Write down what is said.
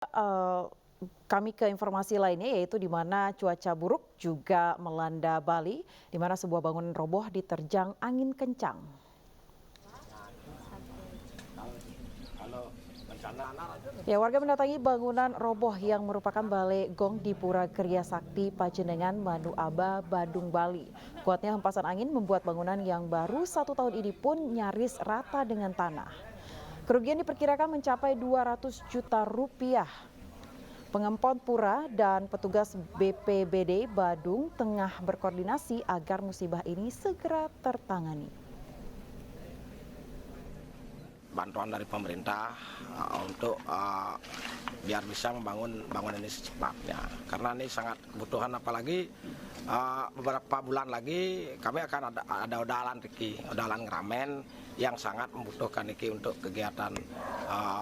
Eh, Kami ke informasi lainnya yaitu di mana cuaca buruk juga melanda Bali, di mana sebuah bangunan roboh diterjang angin kencang. Ya, warga mendatangi bangunan roboh yang merupakan balai gong di Pura Kriya Sakti, Pajenengan, Manu Aba, Badung, Bali. Kuatnya hempasan angin membuat bangunan yang baru 1 tahun ini pun nyaris rata dengan tanah. Kerugian diperkirakan mencapai 200 juta rupiah. Pengempon Pura dan petugas BPBD Badung tengah berkoordinasi agar musibah ini segera tertangani. Bantuan dari pemerintah untuk biar bisa membangun bangunan ini secepatnya, karena ini sangat kebutuhan, apalagi beberapa bulan lagi kami akan ada odalan Riki, odalan Ngramen yang sangat membutuhkan Riki untuk kegiatan